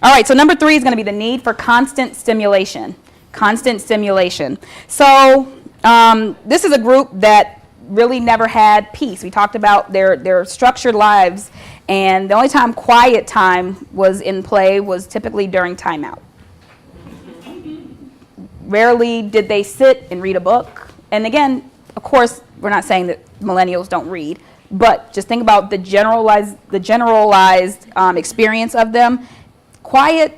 All right, so number 3 is going to be the need for constant stimulation. Constant stimulation. So this is a group that really never had peace. We talked about their structured lives, and the only time quiet time was in play was typically during timeout. Rarely did they sit and read a book. And again, of course, we're not saying that millennials don't read, but just think about the generalized experience of them. Quiet,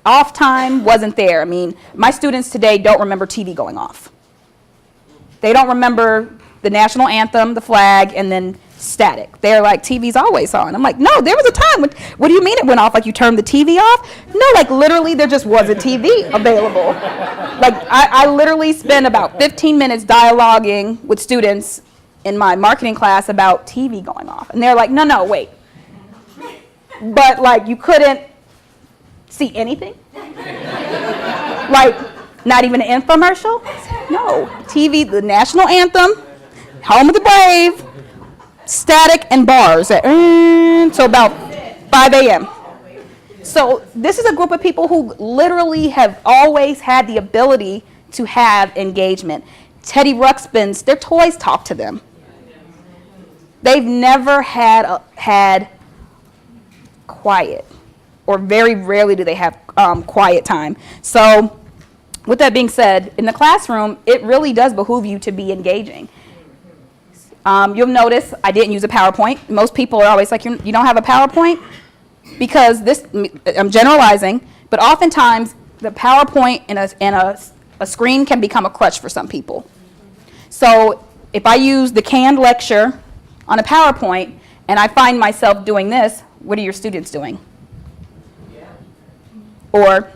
off time wasn't there. I mean, my students today don't remember TV going off. They don't remember the national anthem, the flag, and then static. They're like, TV's always on. I'm like, no, there was a time when, what do you mean it went off? Like you turned the TV off? No, like literally there just wasn't TV available. Like I literally spent about 15 minutes dialoguing with students in my marketing class about TV going off. And they're like, no, wait. But like you couldn't see anything? Like not even an infomercial? No, TV, the national anthem, Home of the Brave, static and bars until about 5 a.m. So this is a group of people who literally have always had the ability to have engagement. Teddy Ruxpin's, their toys talk to them. They've never had quiet, or very rarely do they have quiet time. So with that being said, in the classroom, it really does behoove you to be engaging. You'll notice I didn't use a PowerPoint. Most people are always like, you don't have a PowerPoint? Because this, I'm generalizing, but oftentimes the PowerPoint and a screen can become a crutch for some people. So if I use the canned lecture on a PowerPoint and I find myself doing this, what are your students doing? Or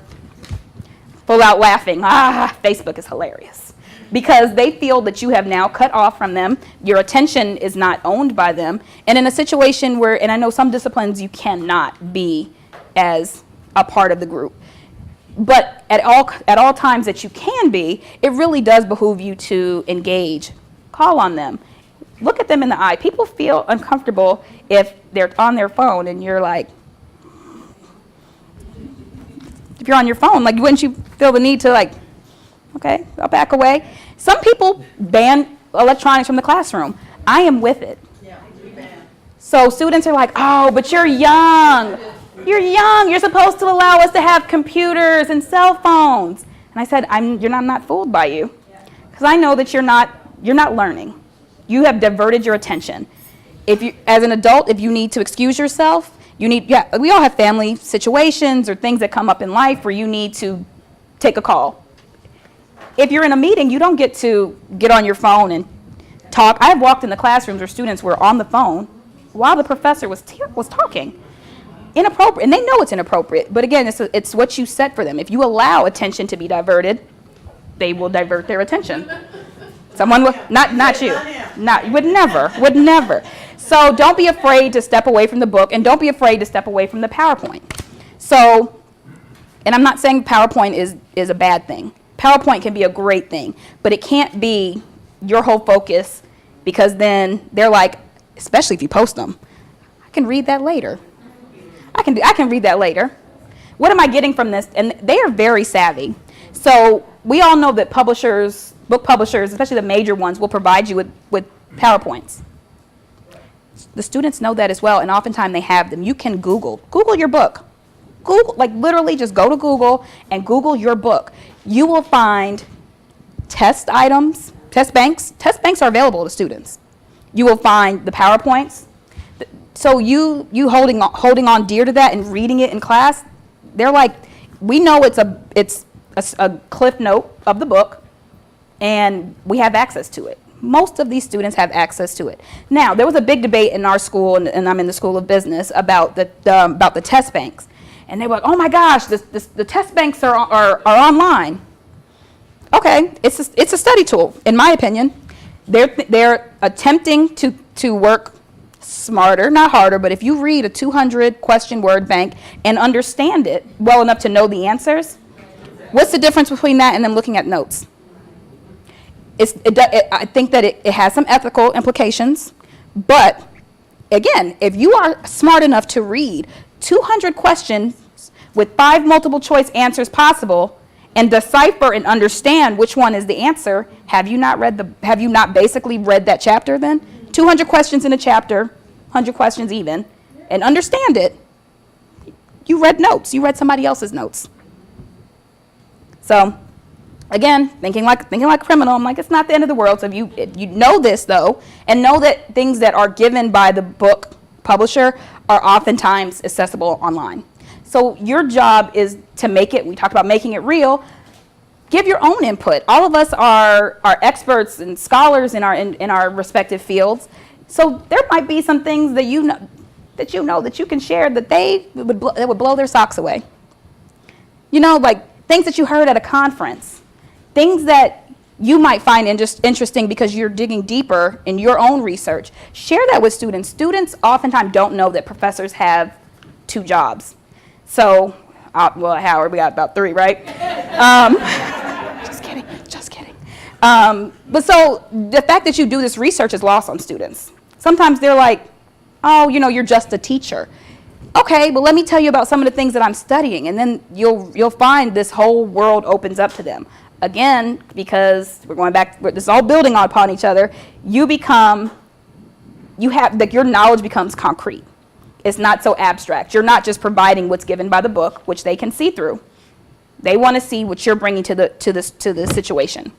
full out laughing, Facebook is hilarious. Because they feel that you have now cut off from them, your attention is not owned by them, and in a situation where, and I know some disciplines you cannot be as a part of the group, but at all times that you can be, it really does behoove you to engage. Call on them. Look at them in the eye. People feel uncomfortable if they're on their phone and you're like, if you're on your phone, like wouldn't you feel the need to like, okay, I'll back away. Some people ban electronics from the classroom. I am with it. So students are like, oh, but you're young. You're young. You're supposed to allow us to have computers and cell phones. And I said, I'm not fooled by you. Because I know that you're not learning. You have diverted your attention. As an adult, if you need to excuse yourself, we all have family situations or things that come up in life where you need to take a call. If you're in a meeting, you don't get to get on your phone and talk. I've walked in the classrooms where students were on the phone while the professor was talking. Inappropriate, and they know it's inappropriate. But again, it's what you set for them. If you allow attention to be diverted, they will divert their attention. Someone will, not you. Would never. So don't be afraid to step away from the book, and don't be afraid to step away from the PowerPoint. So, and I'm not saying PowerPoint is a bad thing. PowerPoint can be a great thing, but it can't be your whole focus, because then they're like, especially if you post them, I can read that later. I can read that later. What am I getting from this? And they are very savvy. So we all know that book publishers, especially the major ones, will provide you with PowerPoints. The students know that as well, and oftentimes they have them. You can Google your book. Google, like literally just go to Google and Google your book. You will find test items, test banks. Test banks are available to students. You will find the PowerPoints. So you holding on dear to that and reading it in class, they're like, we know it's a cliff note of the book, and we have access to it. Most of these students have access to it. Now, there was a big debate in our school, and I'm in the School of Business, about the test banks. And they were like, oh my gosh, the test banks are online. Okay, it's a study tool, in my opinion. They're attempting to work smarter, not harder, but if you read a 200 question word bank and understand it well enough to know the answers, what's the difference between that and them looking at notes? I think that it has some ethical implications, but again, if you are smart enough to read 200 questions with 5 multiple choice answers possible and decipher and understand which one is the answer, have you not basically read that chapter then? 200 questions in a chapter, 100 questions even, and understand it. You read notes. You read somebody else's notes. So, again, thinking like a criminal, I'm like, it's not the end of the world. So if you know this, though, and know that things that are given by the book publisher are oftentimes accessible online. So your job is to make it, we talked about making it real, give your own input. All of us are experts and scholars in our respective fields. So there might be some things that you know that you can share that would blow their socks away. You know, like things that you heard at a conference, things that you might find interesting because you're digging deeper in your own research. Share that with students. Students oftentimes don't know that professors have 2 jobs. So, well, Howard, we got about 3, right? Just kidding. But so the fact that you do this research is lost on students. Sometimes they're like, oh, you're just a teacher. Okay, but let me tell you about some of the things that I'm studying, and then you'll find this whole world opens up to them. Again, because we're going back, this is all building upon each other, your knowledge becomes concrete. It's not so abstract. You're not just providing what's given by the book, which they can see through. They want to see what you're bringing to the situation.